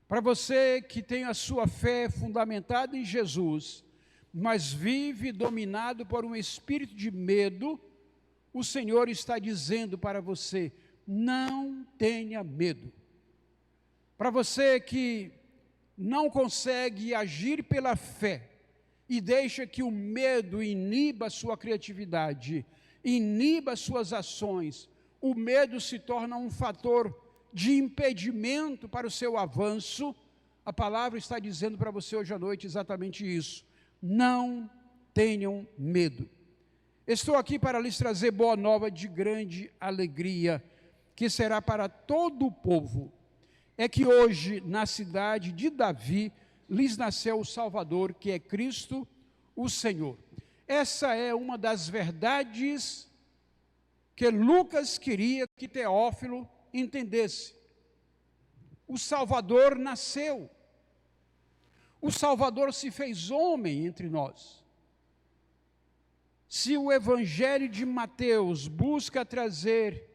Para você que tem a sua fé fundamentada em Jesus, mas vive dominado por um espírito de medo, o Senhor está dizendo para você: não tenha medo. Para você que não consegue agir pela fé e deixa que o medo iniba a sua criatividade, iniba as suas ações, o medo se torna um fator de impedimento para o seu avanço, a palavra está dizendo para você hoje à noite exatamente isso: não tenham medo. Estou aqui para lhes trazer boa nova de grande alegria, que será para todo o povo. É que hoje, na cidade de Davi, lhes nasceu o Salvador, que é Cristo, o Senhor. Essa é uma das verdades que Lucas queria que Teófilo entendesse. O Salvador nasceu. O Salvador se fez homem entre nós. se o Evangelho de Mateus busca trazer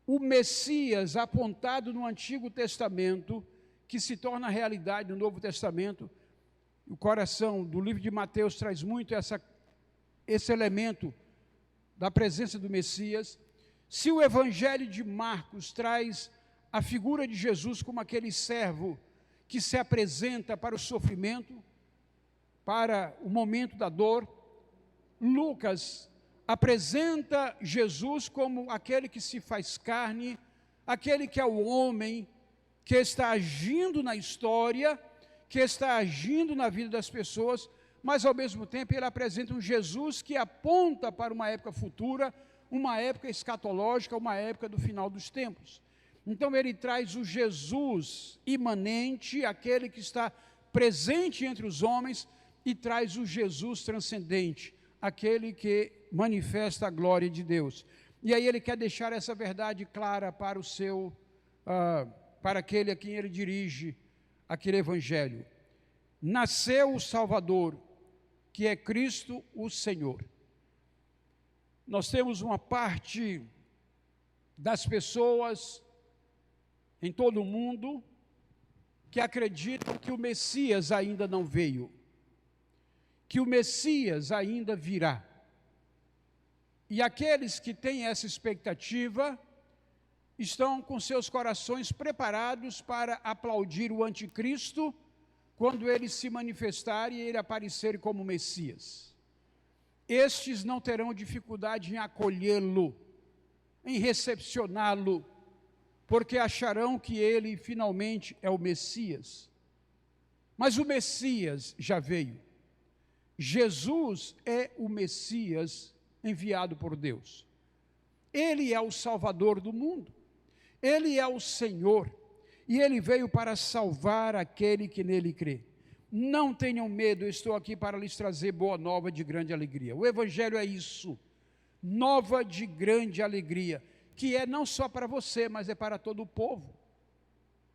o Messias apontado no Antigo Testamento, que se torna realidade no Novo Testamento, o coração do livro de Mateus traz muito esse elemento da presença do Messias. Se o Evangelho de Marcos traz a figura de Jesus como aquele servo que se apresenta para o sofrimento, para o momento da dor, Lucas apresenta Jesus como aquele que se faz carne, aquele que é o homem, que está agindo na história, que está agindo na vida das pessoas, mas ao mesmo tempo ele apresenta um Jesus que aponta para uma época futura, uma época escatológica, uma época do final dos tempos. Então ele traz o Jesus imanente, aquele que está presente entre os homens, e traz o Jesus transcendente, aquele que manifesta a glória de Deus. E aí ele quer deixar essa verdade clara para para aquele a quem ele dirige aquele evangelho. Nasceu o Salvador, que é Cristo o Senhor. Nós temos uma parte das pessoas em todo o mundo que acreditam que o Messias ainda não veio, que o Messias ainda virá. E aqueles que têm essa expectativa estão com seus corações preparados para aplaudir o anticristo quando ele se manifestar e ele aparecer como Messias. Estes não terão dificuldade em acolhê-lo, em recepcioná-lo, porque acharão que ele finalmente é o Messias. Mas o Messias já veio. Jesus é o Messias enviado por Deus. Ele é o Salvador do mundo. Ele é o Senhor. E ele veio para salvar aquele que nele crê. Não tenham medo, eu estou aqui para lhes trazer boa nova de grande alegria. O Evangelho é isso, nova de grande alegria, que é não só para você, mas é para todo o povo.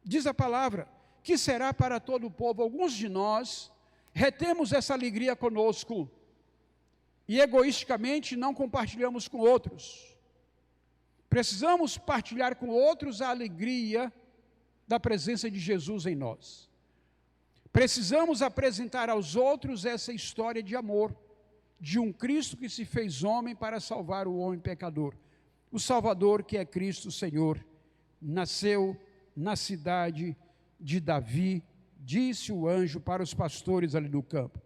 Diz a palavra, que será para todo o povo. Alguns de nós retemos essa alegria conosco, e egoisticamente não compartilhamos com outros. Precisamos partilhar com outros a alegria da presença de Jesus em nós. Precisamos apresentar aos outros essa história de amor, de um Cristo que se fez homem para salvar o homem pecador. O Salvador, que é Cristo Senhor, nasceu na cidade de Davi, disse o anjo para os pastores ali no campo.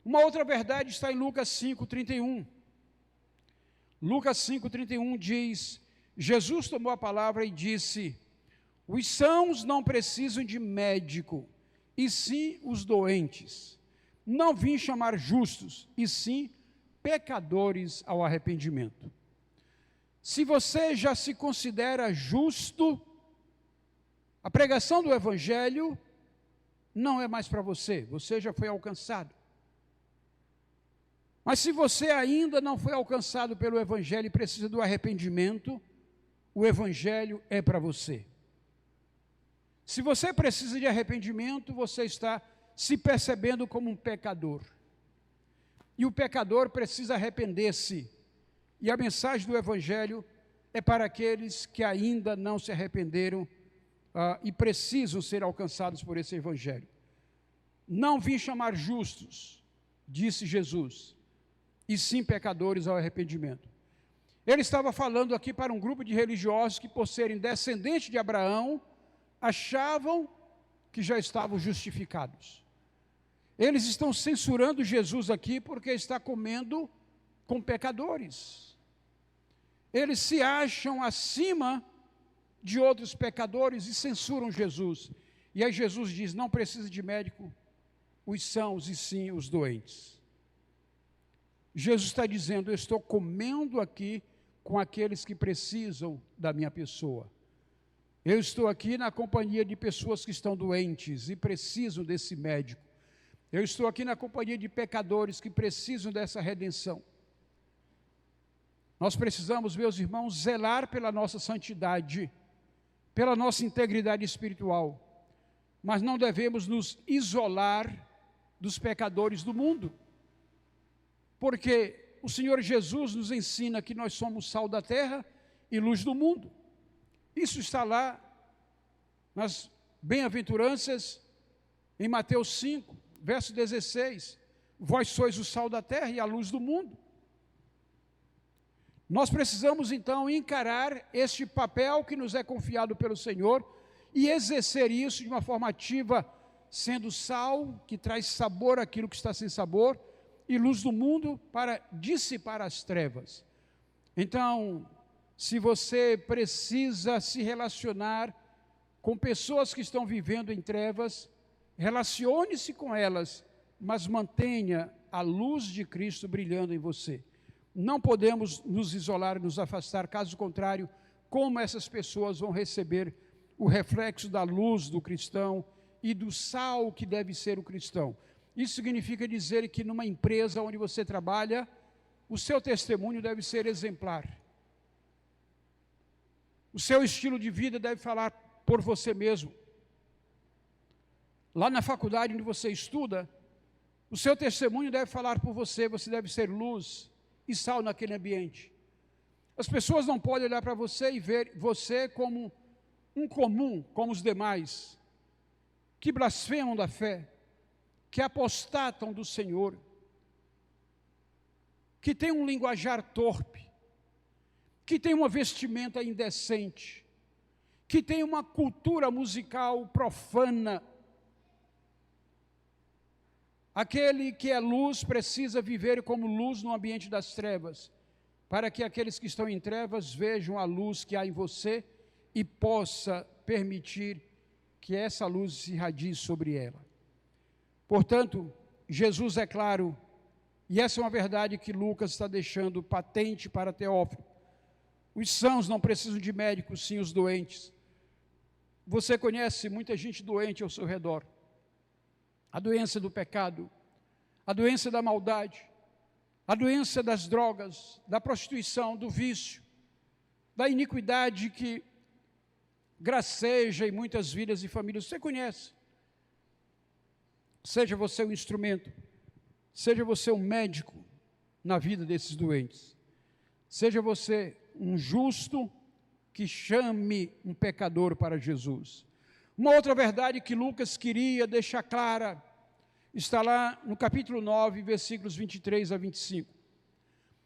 Uma outra verdade está em Lucas 5:31. Lucas 5:31 diz: Jesus tomou a palavra e disse: os sãos não precisam de médico, e sim os doentes. Não vim chamar justos, e sim pecadores ao arrependimento. Se você já se considera justo, a pregação do Evangelho não é mais para você, você já foi alcançado. Mas se você ainda não foi alcançado pelo Evangelho e precisa do arrependimento, o Evangelho é para você. Se você precisa de arrependimento, você está se percebendo como um pecador. E o pecador precisa arrepender-se. E a mensagem do Evangelho é para aqueles que ainda não se arrependeram e precisam ser alcançados por esse Evangelho. Não vim chamar justos, disse Jesus, e sim pecadores ao arrependimento. Ele estava falando aqui para um grupo de religiosos que, por serem descendentes de Abraão, achavam que já estavam justificados. Eles estão censurando Jesus aqui porque está comendo com pecadores. Eles se acham acima de outros pecadores e censuram Jesus. E aí Jesus diz: não precisa de médico, os sãos e sim os doentes. Jesus está dizendo: eu estou comendo aqui com aqueles que precisam da minha pessoa. Eu estou aqui na companhia de pessoas que estão doentes e precisam desse médico. Eu estou aqui na companhia de pecadores que precisam dessa redenção. Nós precisamos, meus irmãos, zelar pela nossa santidade, pela nossa integridade espiritual, mas não devemos nos isolar dos pecadores do mundo, porque o Senhor Jesus nos ensina que nós somos sal da terra e luz do mundo. Isso está lá nas bem-aventuranças, em Mateus 5, verso 16. Vós sois o sal da terra e a luz do mundo. Nós precisamos então encarar este papel que nos é confiado pelo Senhor e exercer isso de uma forma ativa, sendo sal que traz sabor àquilo que está sem sabor e luz do mundo para dissipar as trevas. Então, se você precisa se relacionar com pessoas que estão vivendo em trevas, relacione-se com elas, mas mantenha a luz de Cristo brilhando em você. Não podemos nos isolar, nos afastar, caso contrário, como essas pessoas vão receber o reflexo da luz do cristão e do sal que deve ser o cristão. Isso significa dizer que numa empresa onde você trabalha, o seu testemunho deve ser exemplar. O seu estilo de vida deve falar por você mesmo. Lá na faculdade onde você estuda, o seu testemunho deve falar por você, você deve ser luz e sal naquele ambiente. As pessoas não podem olhar para você e ver você como um comum, como os demais, que blasfemam da fé, que apostatam do Senhor, que tem um linguajar torpe, que tem uma vestimenta indecente, que tem uma cultura musical profana. Aquele que é luz precisa viver como luz no ambiente das trevas, para que aqueles que estão em trevas vejam a luz que há em você e possa permitir que essa luz se irradie sobre ela. Portanto, Jesus é claro, e essa é uma verdade que Lucas está deixando patente para Teófilo. Os sãos não precisam de médicos, sim os doentes. Você conhece muita gente doente ao seu redor. A doença do pecado, a doença da maldade, a doença das drogas, da prostituição, do vício, da iniquidade que graceja em muitas vidas e famílias. Você conhece. Seja você um instrumento, seja você um médico na vida desses doentes. Seja você um justo que chame um pecador para Jesus. Uma outra verdade que Lucas queria deixar clara, está lá no capítulo 9, versículos 23 a 25.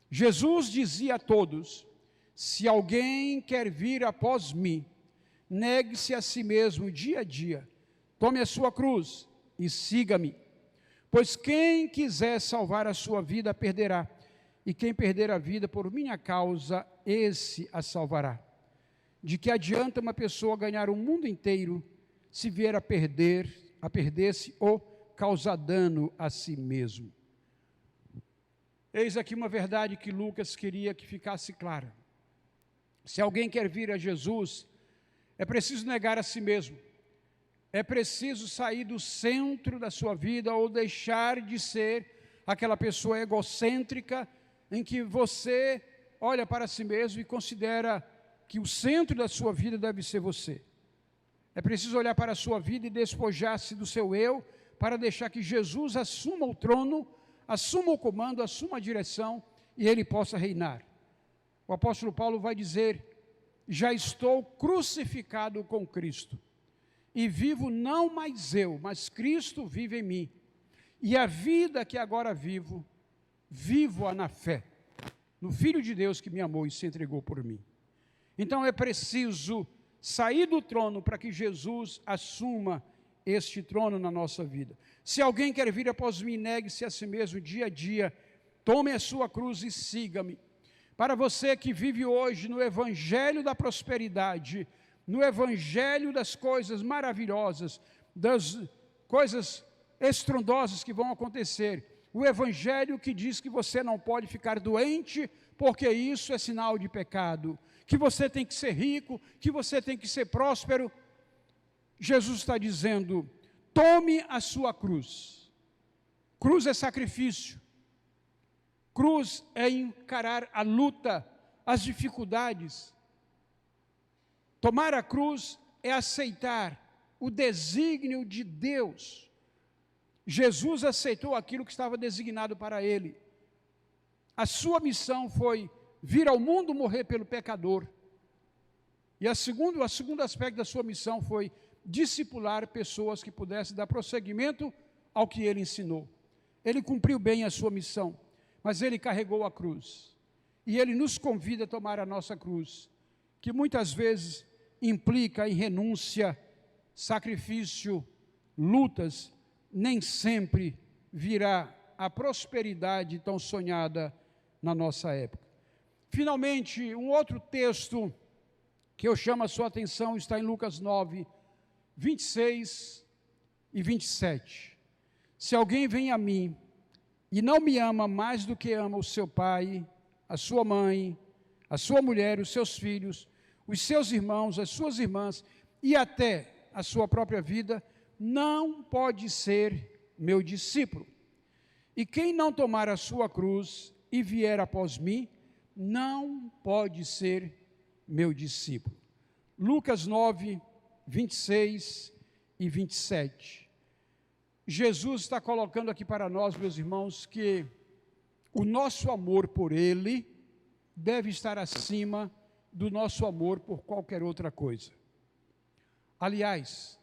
Jesus dizia a todos: se alguém quer vir após mim, negue-se a si mesmo dia a dia, tome a sua cruz e siga-me. Pois quem quiser salvar a sua vida, a perderá, e quem perder a vida por minha causa, esse a salvará. De que adianta uma pessoa ganhar o mundo inteiro, se vier a perder-se ou causar dano a si mesmo? Eis aqui uma verdade que Lucas queria que ficasse clara. Se alguém quer vir a Jesus, é preciso negar a si mesmo. É preciso sair do centro da sua vida ou deixar de ser aquela pessoa egocêntrica em que você olha para si mesmo e considera que o centro da sua vida deve ser você. É preciso olhar para a sua vida e despojar-se do seu eu para deixar que Jesus assuma o trono, assuma o comando, assuma a direção e ele possa reinar. O apóstolo Paulo vai dizer: já estou crucificado com Cristo, e vivo não mais eu, mas Cristo vive em mim. E a vida que agora vivo, vivo-a na fé, no Filho de Deus que me amou e se entregou por mim. Então é preciso sair do trono para que Jesus assuma este trono na nossa vida. Se alguém quer vir após mim, negue-se a si mesmo dia a dia, tome a sua cruz e siga-me. Para você que vive hoje no evangelho da prosperidade, no evangelho das coisas maravilhosas, das coisas estrondosas que vão acontecer, o evangelho que diz que você não pode ficar doente, porque isso é sinal de pecado, que você tem que ser rico, que você tem que ser próspero. Jesus está dizendo: tome a sua cruz. Cruz é sacrifício. Cruz é encarar a luta, as dificuldades. Tomar a cruz é aceitar o desígnio de Deus. Jesus aceitou aquilo que estava designado para ele. A sua missão foi vir ao mundo morrer pelo pecador. E o segundo aspecto da sua missão foi discipular pessoas que pudessem dar prosseguimento ao que ele ensinou. Ele cumpriu bem a sua missão, mas ele carregou a cruz. E ele nos convida a tomar a nossa cruz, que muitas vezes implica em renúncia, sacrifício, lutas. Nem sempre virá a prosperidade tão sonhada na nossa época. Finalmente, um outro texto que eu chamo a sua atenção está em Lucas 9, 26 e 27. Se alguém vem a mim e não me ama mais do que ama o seu pai, a sua mãe, a sua mulher, os seus filhos, os seus irmãos, as suas irmãs e até a sua própria vida, não pode ser meu discípulo. E quem não tomar a sua cruz e vier após mim, não pode ser meu discípulo. Lucas 9, 26 e 27. Jesus está colocando aqui para nós, meus irmãos, que o nosso amor por Ele deve estar acima do nosso amor por qualquer outra coisa. Aliás,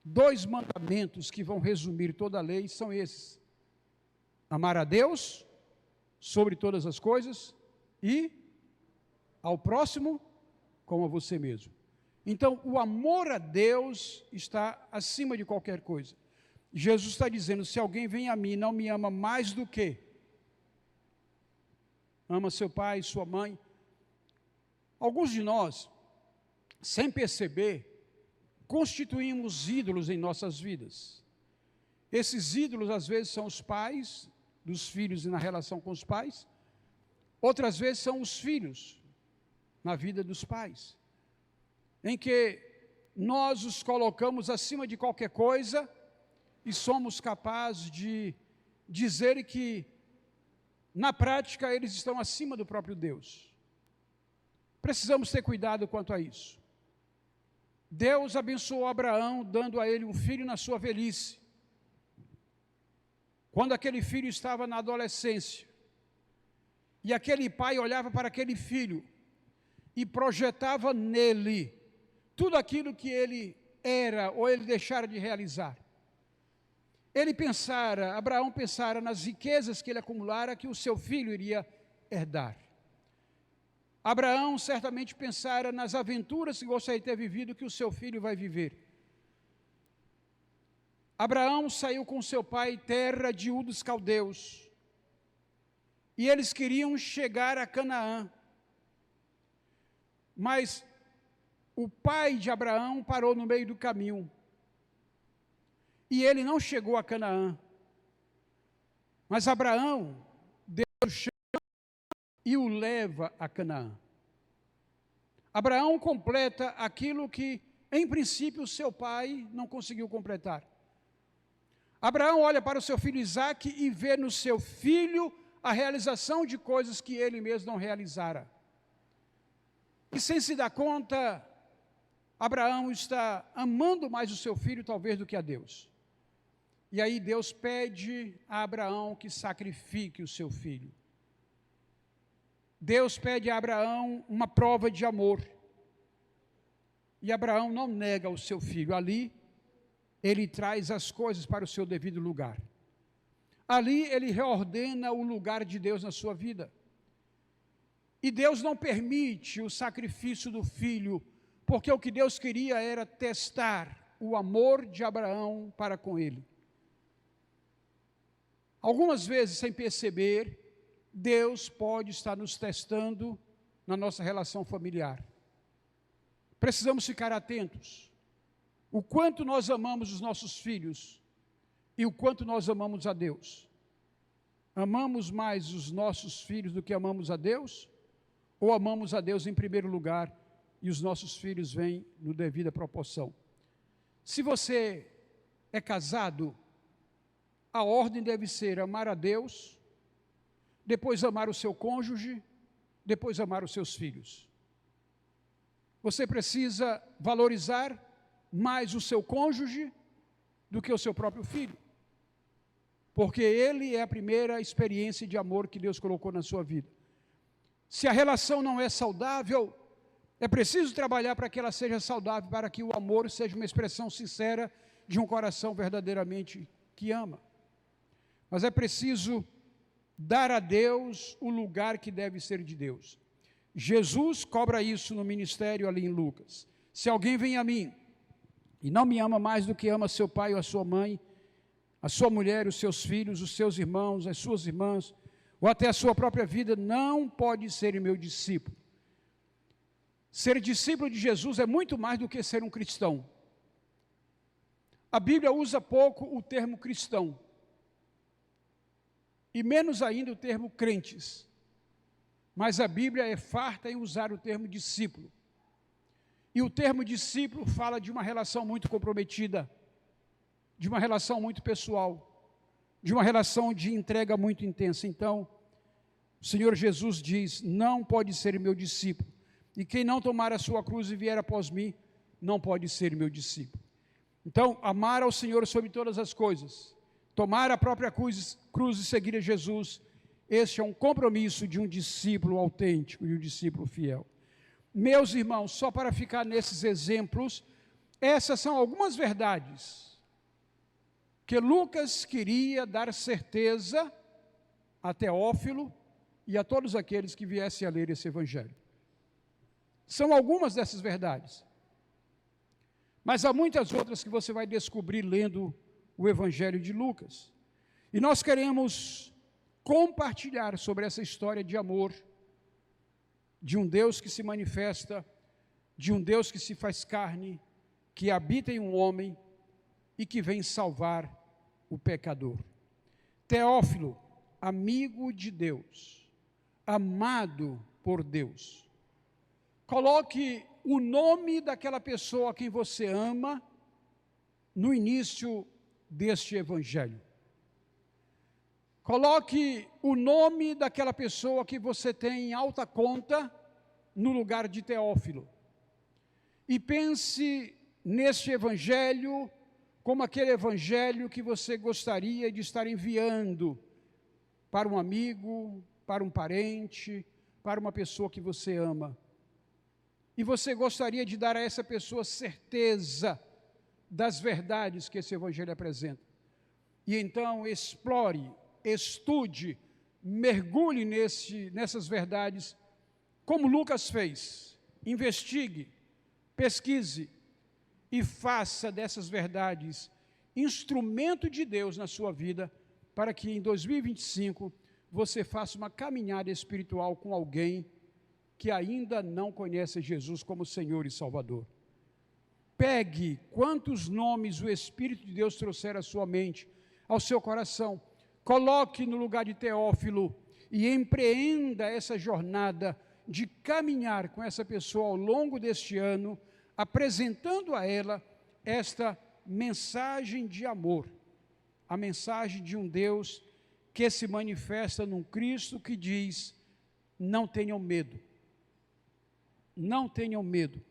2 mandamentos que vão resumir toda a lei são esses: amar a Deus sobre todas as coisas e ao próximo como a você mesmo. Então, o amor a Deus está acima de qualquer coisa. Jesus está dizendo: se alguém vem a mim e não me ama mais do que ama seu pai, sua mãe. Alguns de nós, sem perceber, constituímos ídolos em nossas vidas. Esses ídolos, às vezes, são os pais dos filhos e na relação com os pais. Outras vezes são os filhos na vida dos pais, em que nós os colocamos acima de qualquer coisa e somos capazes de dizer que, na prática, eles estão acima do próprio Deus. Precisamos ter cuidado quanto a isso. Deus abençoou Abraão, dando a ele um filho na sua velhice. Quando aquele filho estava na adolescência, e aquele pai olhava para aquele filho e projetava nele tudo aquilo que ele era ou ele deixara de realizar. Abraão pensara nas riquezas que ele acumulara, que o seu filho iria herdar. Abraão certamente pensara nas aventuras que gostaria de ter vivido, que o seu filho vai viver. Abraão saiu com seu pai terra de Ur dos Caldeus, e eles queriam chegar a Canaã, mas o pai de Abraão parou no meio do caminho, e ele não chegou a Canaã. Mas Abraão, Deus chama e o leva a Canaã. Abraão completa aquilo que, em princípio, seu pai não conseguiu completar. Abraão olha para o seu filho Isaque e vê no seu filho a realização de coisas que ele mesmo não realizara. E sem se dar conta, Abraão está amando mais o seu filho, talvez, do que a Deus. E aí Deus pede a Abraão que sacrifique o seu filho. Deus pede a Abraão uma prova de amor. E Abraão não nega o seu filho. Ali, ele traz as coisas para o seu devido lugar. Ali, ele reordena o lugar de Deus na sua vida. E Deus não permite o sacrifício do filho, porque o que Deus queria era testar o amor de Abraão para com ele. Algumas vezes, sem perceber, Deus pode estar nos testando na nossa relação familiar. Precisamos ficar atentos. O quanto nós amamos os nossos filhos e o quanto nós amamos a Deus. Amamos mais os nossos filhos do que amamos a Deus? Ou amamos a Deus em primeiro lugar e os nossos filhos vêm no devida proporção? Se você é casado, a ordem deve ser amar a Deus, depois amar o seu cônjuge, depois amar os seus filhos. Você precisa valorizar mais o seu cônjuge do que o seu próprio filho. porque ele é a primeira experiência de amor que Deus colocou na sua vida. Se a relação não é saudável, é preciso trabalhar para que ela seja saudável, para que o amor seja uma expressão sincera de um coração verdadeiramente que ama. Mas é preciso dar a Deus o lugar que deve ser de Deus. Jesus cobra isso no ministério ali em Lucas. Se alguém vem a mim e não me ama mais do que ama seu pai ou a sua mãe, a sua mulher, os seus filhos, os seus irmãos, as suas irmãs, ou até a sua própria vida, não pode ser meu discípulo. Ser discípulo de Jesus é muito mais do que ser um cristão. A Bíblia usa pouco o termo cristão, e menos ainda o termo crentes. Mas a Bíblia é farta em usar o termo discípulo. E o termo discípulo fala de uma relação muito comprometida, de uma relação muito pessoal, de uma relação de entrega muito intensa. Então, o Senhor Jesus diz: não pode ser meu discípulo, e quem não tomar a sua cruz e vier após mim, não pode ser meu discípulo. Então, amar ao Senhor sobre todas as coisas, tomar a própria cruz e seguir a Jesus, este é um compromisso de um discípulo autêntico e um discípulo fiel. Meus irmãos, só para ficar nesses exemplos, essas são algumas verdades que Lucas queria dar certeza a Teófilo e a todos aqueles que viessem a ler esse evangelho. São algumas dessas verdades, mas há muitas outras que você vai descobrir lendo o evangelho de Lucas. E nós queremos compartilhar sobre essa história de amor, de um Deus que se manifesta, de um Deus que se faz carne, que habita em um homem e que vem salvar o pecador. Teófilo, amigo de Deus, amado por Deus. Coloque o nome daquela pessoa a quem você ama no início deste evangelho. Coloque o nome daquela pessoa que você tem em alta conta no lugar de Teófilo. E pense neste evangelho como aquele evangelho que você gostaria de estar enviando para um amigo, para um parente, para uma pessoa que você ama. E você gostaria de dar a essa pessoa certeza das verdades que esse evangelho apresenta. E então explore, estude, mergulhe nessas verdades, como Lucas fez. Investigue, pesquise e faça dessas verdades instrumento de Deus na sua vida, para que em 2025 você faça uma caminhada espiritual com alguém que ainda não conhece Jesus como Senhor e Salvador. Pegue quantos nomes o Espírito de Deus trouxer à sua mente, ao seu coração, coloque no lugar de Teófilo e empreenda essa jornada de caminhar com essa pessoa ao longo deste ano, apresentando a ela esta mensagem de amor, a mensagem de um Deus que se manifesta num Cristo que diz: não tenham medo, não tenham medo,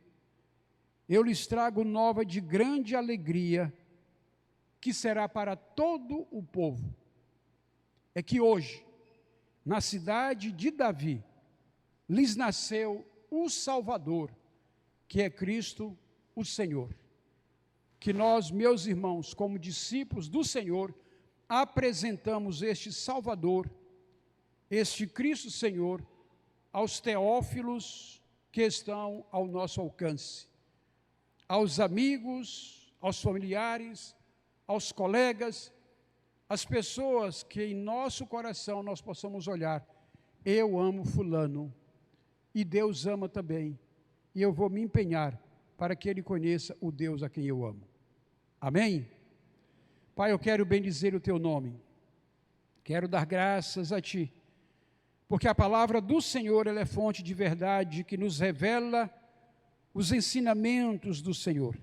eu lhes trago nova de grande alegria, que será para todo o povo. É que hoje, na cidade de Davi, lhes nasceu o Salvador, que é Cristo o Senhor. Que nós, meus irmãos, como discípulos do Senhor, apresentamos este Salvador, este Cristo Senhor, aos teófilos que estão ao nosso alcance, aos amigos, aos familiares, aos colegas, as pessoas que em nosso coração nós possamos olhar: eu amo fulano, e Deus ama também, e eu vou me empenhar para que ele conheça o Deus a quem eu amo. Amém? Pai, eu quero bendizer o teu nome, quero dar graças a ti, porque a palavra do Senhor, ela é fonte de verdade, que nos revela os ensinamentos do Senhor.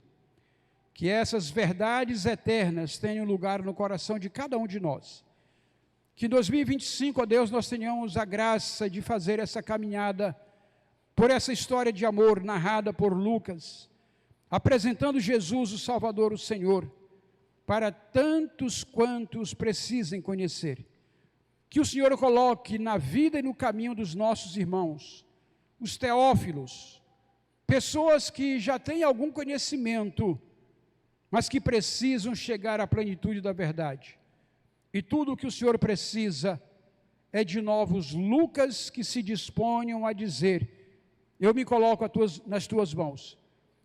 Que essas verdades eternas tenham lugar no coração de cada um de nós. Que em 2025, ó Deus, nós tenhamos a graça de fazer essa caminhada por essa história de amor narrada por Lucas, apresentando Jesus, o Salvador, o Senhor, para tantos quantos precisem conhecer. Que o Senhor coloque na vida e no caminho dos nossos irmãos, os teófilos, pessoas que já têm algum conhecimento, mas que precisam chegar à plenitude da verdade. E tudo o que o Senhor precisa é de novos Lucas que se disponham a dizer: eu me coloco nas tuas mãos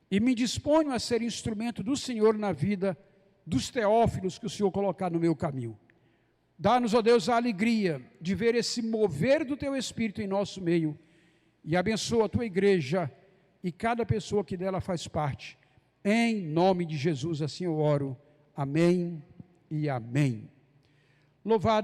e me disponho a ser instrumento do Senhor na vida dos teófilos que o Senhor colocar no meu caminho. Dá-nos, ó Deus, a alegria de ver esse mover do teu Espírito em nosso meio, e abençoa a tua igreja e cada pessoa que dela faz parte. Em nome de Jesus, assim eu oro. Amém e amém. Louvado